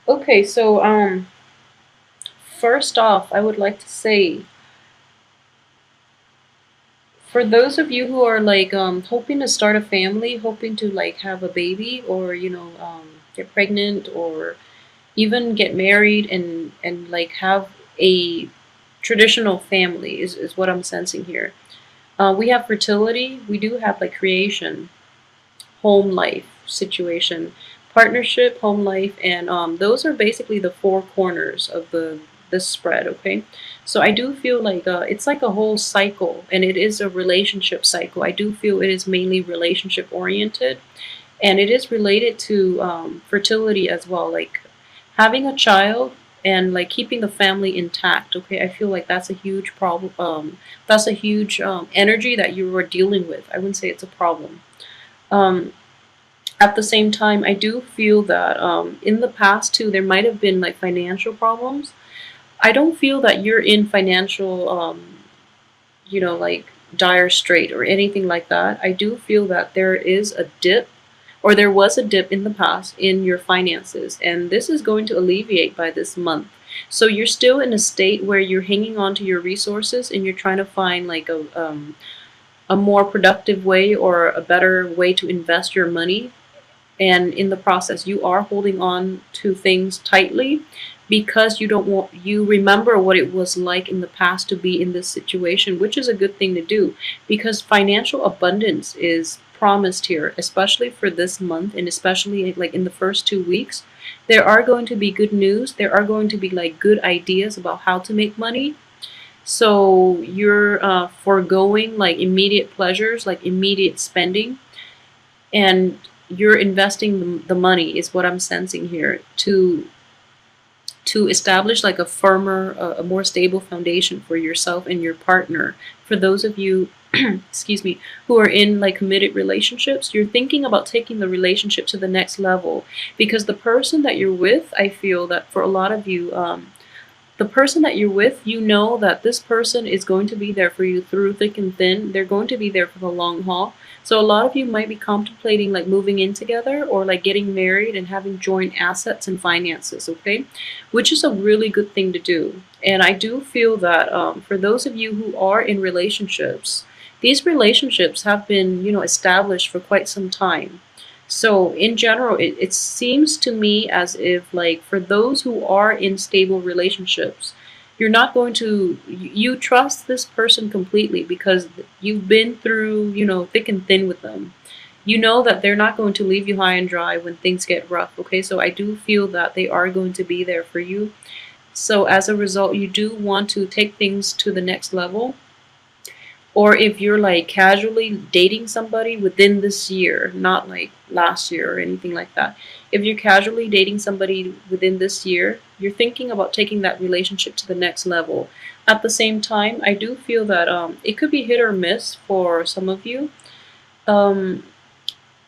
Okay, so first off, I would like to say, for those of you who are like hoping to start a family, hoping to like have a baby, or get pregnant, or even get married and like have a traditional family is what I'm sensing here. We have fertility, we do have like creation, home life situation, partnership, home life, and those are basically the four corners of the this spread. Okay, so I do feel like it's like a whole cycle, and it is a relationship cycle. I do feel it is mainly relationship oriented, and it is related to fertility as well, like having a child and like keeping the family intact. Okay, I feel like that's a huge problem. That's a huge energy that you are dealing with. I wouldn't say it's a problem. um, at the same time, I do feel that in the past too, there might have been like financial problems. I don't feel that you're in financial, like dire strait or anything like that. I do feel that there is a dip, or there was a dip in the past in your finances, and this is going to alleviate by this month. So you're still in a state where you're hanging on to your resources and you're trying to find like a more productive way or a better way to invest your money, and in the process you are holding on to things tightly because you remember what it was like in the past to be in this situation, which is a good thing to do because financial abundance is promised here, especially for this month, and especially like in the first 2 weeks. There are going to be good news, there are going to be like good ideas about how to make money. So you're foregoing like immediate pleasures, like immediate spending, and you're investing the money is what I'm sensing here to establish like a firmer, a more stable foundation for yourself and your partner. For those of you excuse me, who are in like committed relationships, you're thinking about taking the relationship to the next level because the person that you're with, I feel that for a lot of you, the person that you're with, you know that this person is going to be there for you through thick and thin. They're going to be there for the long haul. So a lot of you might be contemplating like moving in together or like getting married and having joint assets and finances, okay? Which is a really good thing to do. And I do feel that for those of you who are in relationships, these relationships have been, established for quite some time. So in general, it seems to me as if like for those who are in stable relationships, you're not going to you trust this person completely because you've been through, thick and thin with them. You know that they're not going to leave you high and dry when things get rough, okay? So I do feel that they are going to be there for you. So as a result, you do want to take things to the next level, or if you're like casually dating somebody within this year, not like last year or anything like that. If you're casually dating somebody within this year, you're thinking about taking that relationship to the next level. At the same time, I do feel that it could be hit or miss for some of you. Um,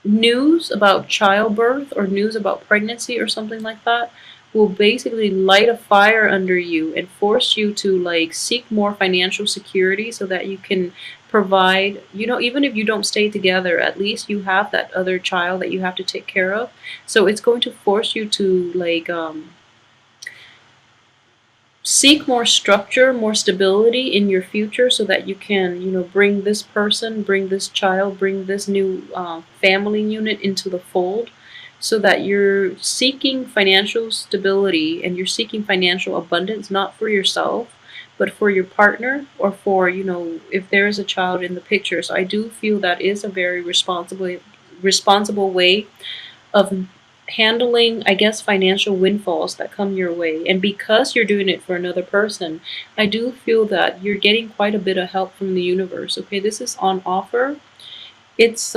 News about childbirth or news about pregnancy or something like that will basically light a fire under you and force you to like seek more financial security so that you can provide, even if you don't stay together, at least you have that other child that you have to take care of. So it's going to force you to like seek more structure, more stability in your future so that you can, bring this person, bring this child, bring this new family unit into the fold so that you're seeking financial stability and you're seeking financial abundance, not for yourself, but for your partner or for, if there is a child in the picture. So I do feel that is a very responsible way of handling, I guess, financial windfalls that come your way. And because you're doing it for another person, I do feel that you're getting quite a bit of help from the universe. Okay, this is on offer. It's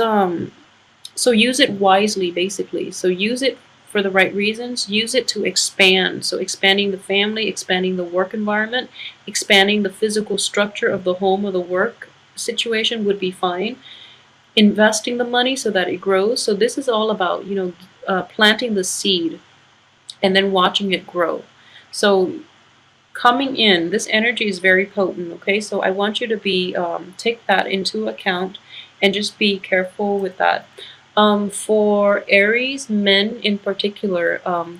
so use it wisely basically. So use it for the right reasons, use it to expand. So expanding the family, expanding the work environment, expanding the physical structure of the home or the work situation would be fine. Investing the money so that it grows. So this is all about, planting the seed and then watching it grow. So coming in, this energy is very potent. Okay, so I want you to be take that into account and just be careful with that. For Aries men in particular,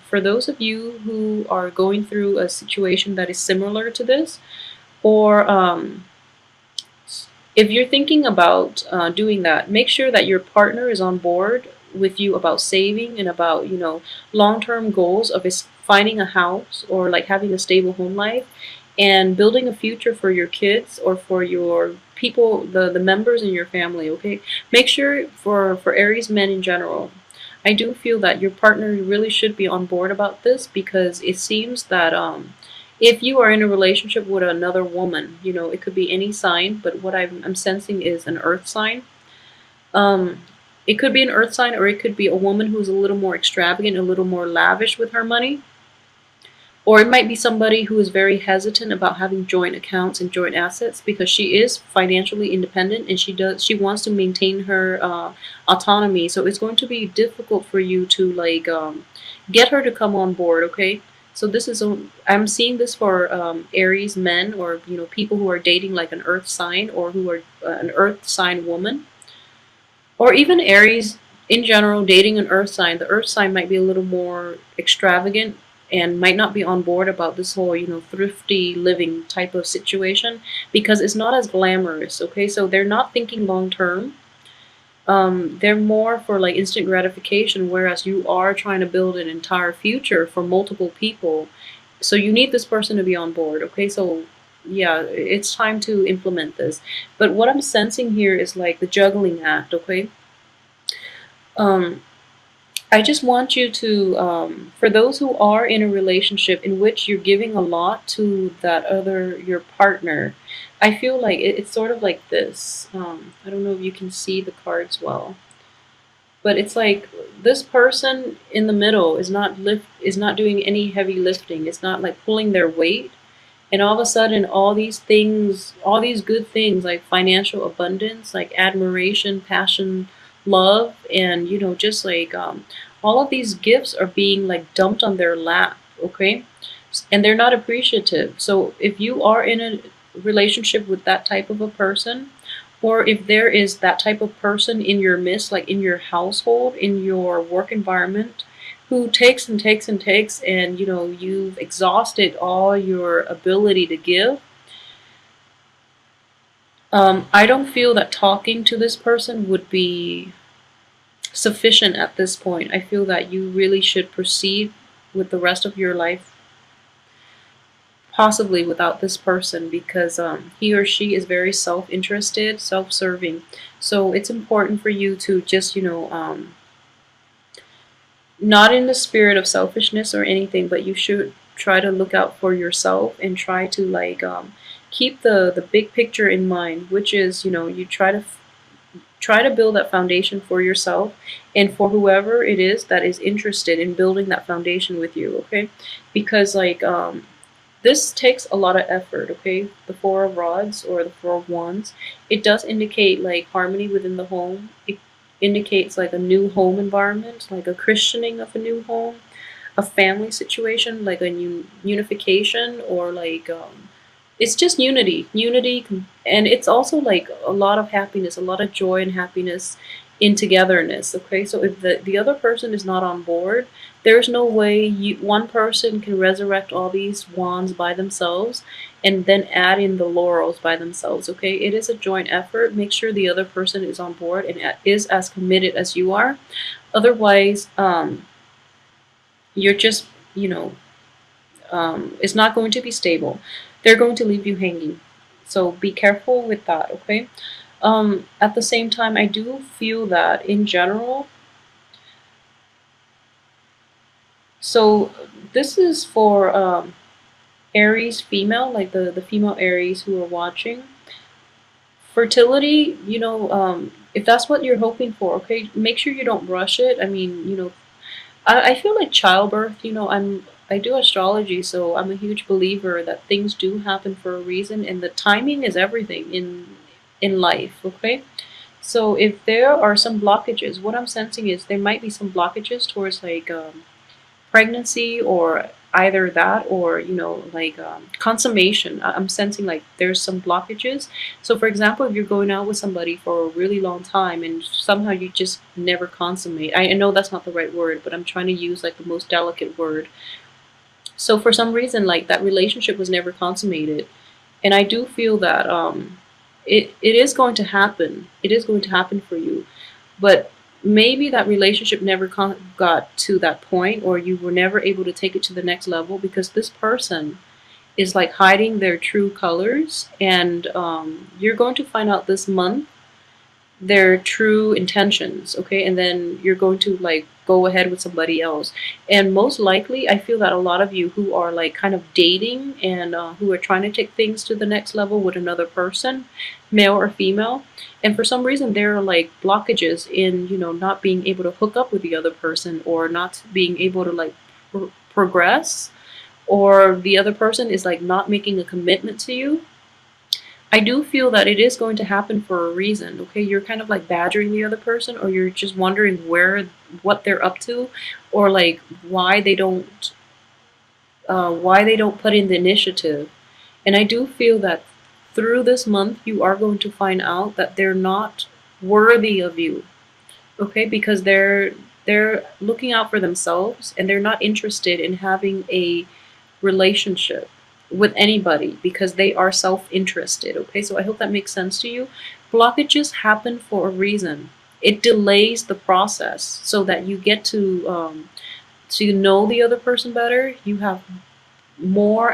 for those of you who are going through a situation that is similar to this, or if you're thinking about doing that, make sure that your partner is on board with you about saving and about, long-term goals of is finding a house or like having a stable home life and building a future for your kids or for your people, the members in your family, okay? Make sure for Aries men in general, I do feel that your partner really should be on board about this because it seems that if you are in a relationship with another woman, it could be any sign, but what I'm sensing is an earth sign. Um, it could be an earth sign, or it could be a woman who's a little more extravagant, a little more lavish with her money. Or it might be somebody who is very hesitant about having joint accounts and joint assets because she is financially independent and she wants to maintain her autonomy. So it's going to be difficult for you to like get her to come on board. Okay, so this is I'm seeing this for Aries men, or people who are dating like an Earth sign, or who are an Earth sign woman, or even Aries in general dating an Earth sign. The Earth sign might be a little more extravagant and might not be on board about this whole, thrifty living type of situation because it's not as glamorous. Okay, so they're not thinking long term. They're more for like instant gratification, whereas you are trying to build an entire future for multiple people. So you need this person to be on board. Okay, so yeah, it's time to implement this. But what I'm sensing here is like the juggling act. Okay, um, I just want you to, for those who are in a relationship in which you're giving a lot to your partner, I feel like it's sort of like this. I don't know if you can see the cards well, but it's like this person in the middle is not doing any heavy lifting. It's not like pulling their weight, and all of a sudden, all these things, all these good things like financial abundance, like admiration, passion, love, and just like all of these gifts are being like dumped on their lap, okay? And they're not appreciative. So if you are in a relationship with that type of a person, or if there is that type of person in your midst, like in your household, in your work environment, who takes and takes and takes, and you've exhausted all your ability to give, I don't feel that talking to this person would be sufficient at this point. I feel that you really should proceed with the rest of your life, possibly without this person, because he or she is very self-interested, self-serving. So it's important for you to just, not in the spirit of selfishness or anything, but you should try to look out for yourself and try to like keep the big picture in mind, which is you try to build that foundation for yourself and for whoever it is that is interested in building that foundation with you. Okay, because like this takes a lot of effort. Okay, the Four of Rods or the Four of Wands, it does indicate like harmony within the home. It indicates like a new home environment, like a christening of a new home, a family situation, like a unification, or like it's just unity, and it's also like a lot of happiness, a lot of joy and happiness in togetherness. Okay, so if the other person is not on board, there's no way one person can resurrect all these wands by themselves and then add in the laurels by themselves. Okay, it is a joint effort. Make sure the other person is on board and is as committed as you are. Otherwise, you're just, it's not going to be stable. They're going to leave you hanging. So be careful with that, okay? At the same time, I do feel that in general, so this is for Aries female, like the female Aries who are watching. Fertility, if that's what you're hoping for, okay, make sure you don't rush it. I mean, I feel like childbirth, I do astrology, so I'm a huge believer that things do happen for a reason, and the timing is everything in life, okay? So if there are some blockages, what I'm sensing is there might be some blockages towards like pregnancy, or either that, or like consummation. I'm sensing like there's some blockages. So for example, if you're going out with somebody for a really long time and somehow you just never consummate, I know that's not the right word, but I'm trying to use like the most delicate word. So for some reason, like that relationship was never consummated, and I do feel that it is going to happen. It is going to happen for you, but maybe that relationship never got to that point, or you were never able to take it to the next level because this person is like hiding their true colors, and you're going to find out this month their true intentions, okay? And then you're going to like go ahead with somebody else. And most likely, I feel that a lot of you who are like kind of dating and who are trying to take things to the next level with another person, male or female, and for some reason there are like blockages in, not being able to hook up with the other person, or not being able to like progress, or the other person is like not making a commitment to you. I do feel that it is going to happen for a reason, okay? You're kind of like badgering the other person, or you're just wondering what they're up to, or like why they don't put in the initiative. And I do feel that through this month, you are going to find out that they're not worthy of you, okay? Because they're looking out for themselves, and they're not interested in having a relationship with anybody because they are self-interested, okay? So I hope that makes sense to you. Blockages happen for a reason. It delays the process so that you get to know the other person better. You have more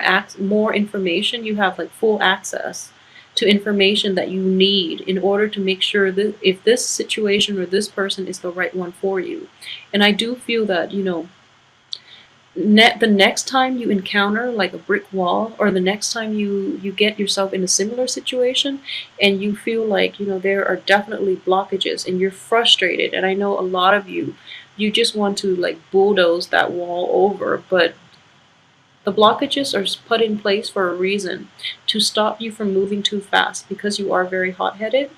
information. You have like full access to information that you need in order to make sure that if this situation or this person is the right one for you. And I do feel that, the next time you encounter like a brick wall, or the next time you get yourself in a similar situation and you feel like, there are definitely blockages and you're frustrated, and I know a lot of you just want to like bulldoze that wall over, but the blockages are put in place for a reason, to stop you from moving too fast, because you are very hot-headed.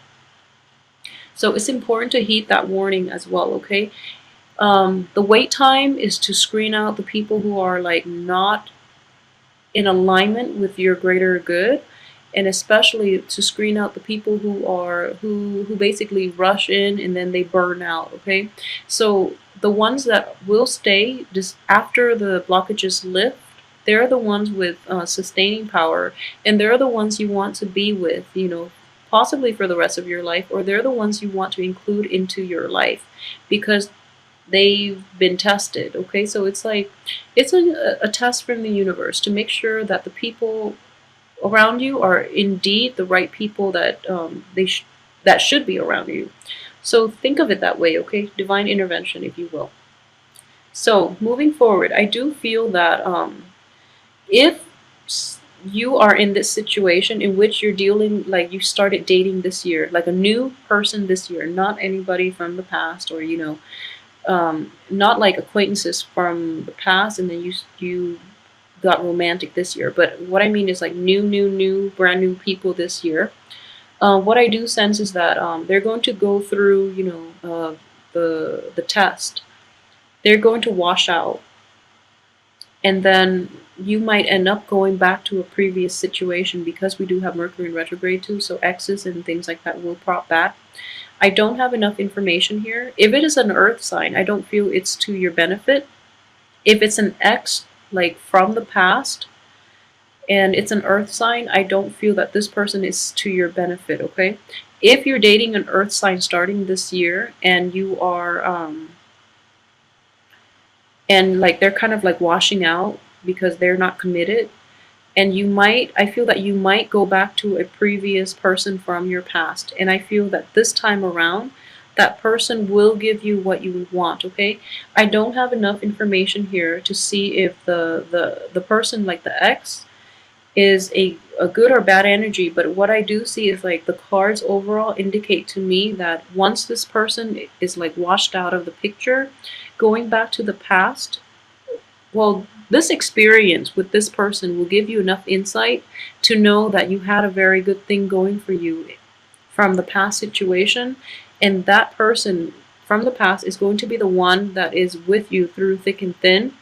So it's important to heed that warning as well, okay? The wait time is to screen out the people who are like not in alignment with your greater good, and especially to screen out the people who basically rush in and then they burn out, okay? So the ones that will stay just after the blockages lift, they're the ones with sustaining power, and they're the ones you want to be with, possibly for the rest of your life, or they're the ones you want to include into your life because they've been tested, okay? So it's like it's a test from the universe to make sure that the people around you are indeed the right people that that should be around you. So think of it that way, okay? Divine intervention, if you will. So moving forward, I do feel that if you are in this situation in which you're dealing, like you started dating this year, like a new person this year, not anybody from the past, or not like acquaintances from the past and then you got romantic this year, but what I mean is like new brand new people this year. What I do sense is that they're going to go through, the test. They're going to wash out, and then you might end up going back to a previous situation, because we do have Mercury in retrograde too, so exes and things like that will prop back. I don't have enough information here. If it is an earth sign, I don't feel it's to your benefit. If it's an ex, like from the past, and it's an earth sign, I don't feel that this person is to your benefit, okay? If you're dating an earth sign starting this year and you are, and like they're kind of like washing out because they're not committed, and I feel that you might go back to a previous person from your past, and I feel that this time around that person will give you what you want, okay? I don't have enough information here to see if the person, like the ex, is a good or bad energy, but what I do see is like the cards overall indicate to me that once this person is like washed out of the picture, going back to the past, well, this experience with this person will give you enough insight to know that you had a very good thing going for you from the past situation, and that person from the past is going to be the one that is with you through thick and thin.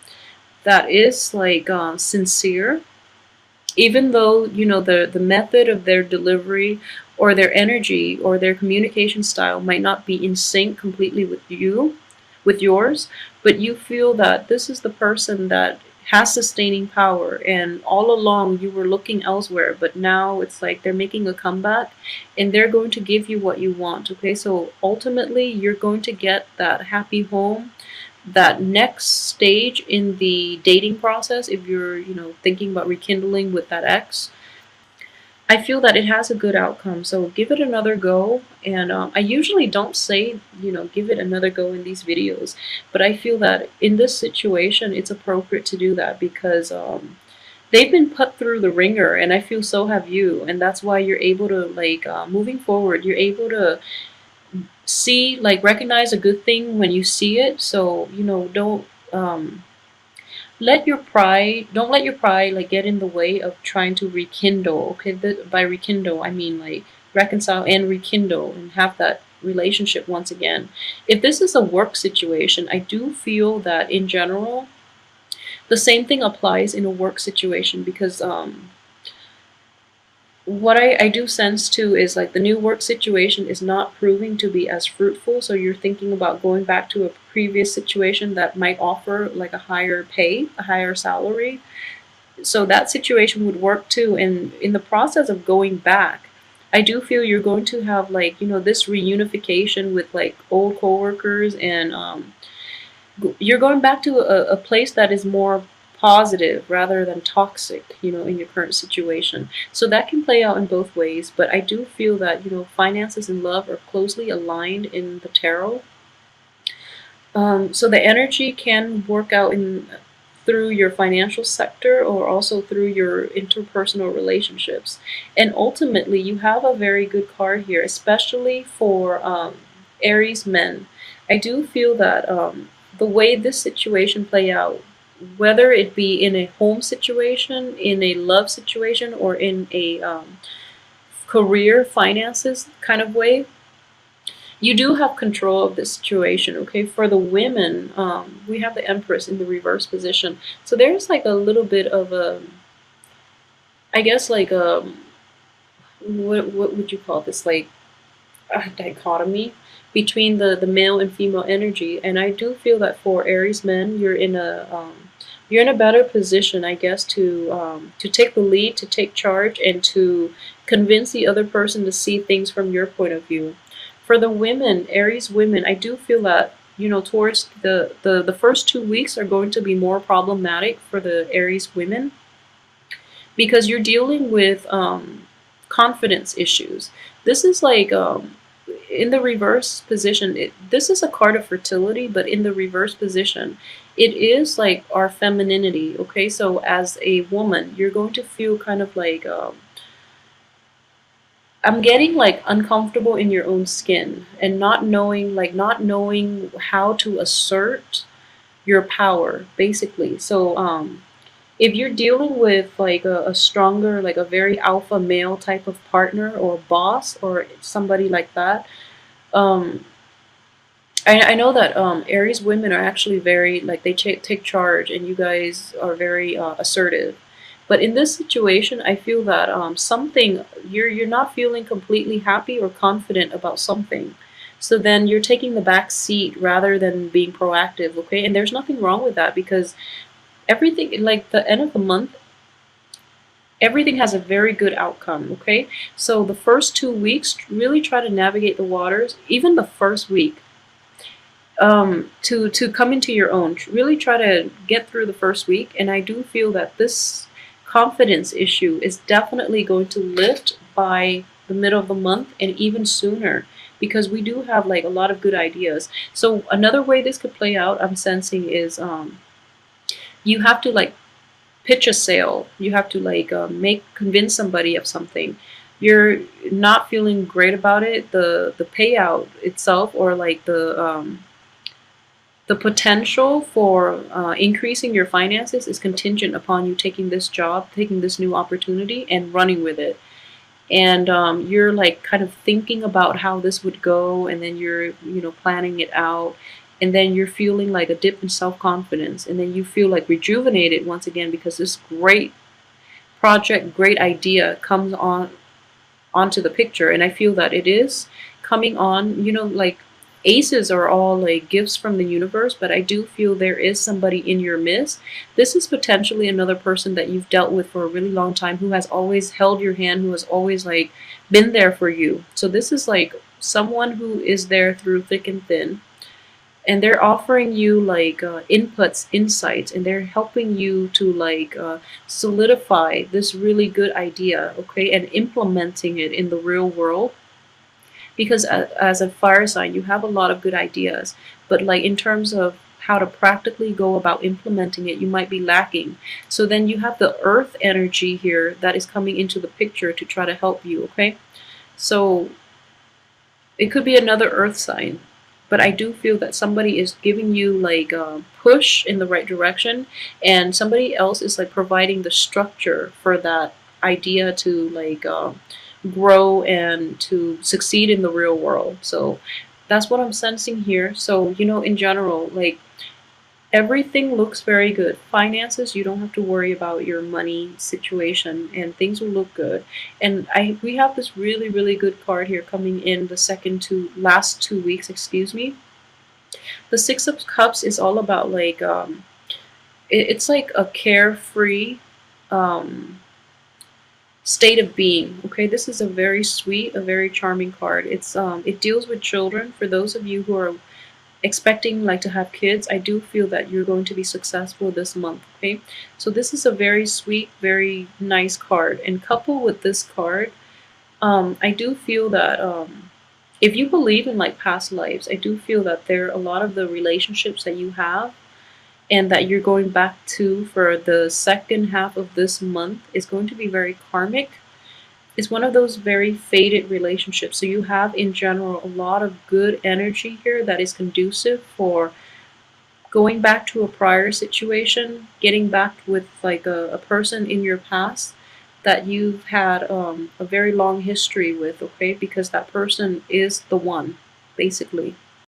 that is like sincere, even though the method of their delivery or their energy or their communication style might not be in sync completely with yours, but you feel that this is the person that has sustaining power, and all along you were looking elsewhere, but now it's like they're making a comeback and they're going to give you what you want. Okay, so ultimately you're going to get that happy home, that next stage in the dating process. If you're thinking about rekindling with that ex, I feel that it has a good outcome. So give it another go. And I usually don't say give it another go in these videos, but I feel that in this situation it's appropriate to do that because they've been put through the ringer, and I feel so have you, and that's why you're able to like moving forward, you're able to see, like, recognize a good thing when you see it. So don't don't let your pride like get in the way of trying to rekindle. Okay, by rekindle I mean like reconcile and rekindle and have that relationship once again. If this is a work situation, I do feel that in general the same thing applies in a work situation, because what I do sense too is like the new work situation is not proving to be as fruitful. So you're thinking about going back to a previous situation that might offer like a higher pay, a higher salary. So that situation would work too. And in the process of going back, I do feel you're going to have like, this reunification with like old coworkers, and you're going back to a place that is more positive rather than toxic, in your current situation. So that can play out in both ways, but I do feel that, finances and love are closely aligned in the tarot. So the energy can work out in through your financial sector or also through your interpersonal relationships. And ultimately, you have a very good card here, especially for Aries men. I do feel that the way this situation play out, whether it be in a home situation, in a love situation, or in a career finances kind of way, you do have control of the situation. Okay, for the women, we have the Empress in the reverse position, so there's like a little bit of a, I guess like what would you call this, like a dichotomy between the male and female energy. And I do feel that for Aries men, you're in a better position, I guess, to take the lead, to take charge, and to convince the other person to see things from your point of view. For the women, Aries women, I do feel that towards the first 2 weeks are going to be more problematic for the Aries women, because you're dealing with confidence issues. This is like in the reverse position. This is a card of fertility, but in the reverse position, it is like our femininity. Okay, so as a woman, you're going to feel kind of like I'm getting like uncomfortable in your own skin and not knowing how to assert your power, basically. So if you're dealing with like a stronger, like a very alpha male type of partner or boss or somebody like that, um, I know that Aries women are actually very like they take charge, and you guys are very assertive. But in this situation, I feel that something you're not feeling completely happy or confident about something. So then you're taking the back seat rather than being proactive. Okay, and there's nothing wrong with that, because everything, like the end of the month, everything has a very good outcome. Okay, so the first 2 weeks, really try to navigate the waters. Even the first week, to come into your own. Really try to get through the first week, and I do feel that this confidence issue is definitely going to lift by the middle of the month and even sooner, because we do have like a lot of good ideas. So another way this could play out, I'm sensing, is you have to like pitch a sale. You have to like make convince somebody of something. You're not feeling great about it. The payout itself, or like the potential for increasing your finances, is contingent upon you taking this job, taking this new opportunity, and running with it. And you're like kind of thinking about how this would go, and then you're planning it out. and then you're feeling like a dip in self-confidence, and then you feel like rejuvenated once again because this great project, great idea comes on onto the picture. And I feel that it is coming on, like aces are all like gifts from the universe, but I do feel there is somebody in your midst. This is potentially another person that you've dealt with for a really long time, who has always held your hand, who has always like been there for you. So this is like someone who is there through thick and thin, and they're offering you like inputs, insights, and they're helping you to like solidify this really good idea, okay, and implementing it in the real world. Because as a fire sign, you have a lot of good ideas, but like in terms of how to practically go about implementing it, you might be lacking. So then you have the earth energy here that is coming into the picture to try to help you, okay? So it could be another earth sign, but I do feel that somebody is giving you like a push in the right direction, and somebody else is like providing the structure for that idea to like grow and to succeed in the real world. So that's what I'm sensing here. So, in general, like everything looks very good. Finances, you don't have to worry about your money situation, and things will look good. And we have this really, really good card here coming in the last 2 weeks, excuse me. The Six of Cups is all about like it's like a carefree um state of being. Okay, this is a very sweet, a very charming card. It deals with children. For those of you who are expecting like to have kids, I do feel that you're going to be successful this month. Okay, so this is a very sweet, very nice card, and coupled with this card, I do feel that if you believe in like past lives, I do feel that there are a lot of the relationships that you have and that you're going back to for the second half of this month is going to be very karmic. It's one of those very faded relationships. So you have in general a lot of good energy here that is conducive for going back to a prior situation, getting back with like a person in your past that you've had a very long history with, okay? Because that person is the one, basically.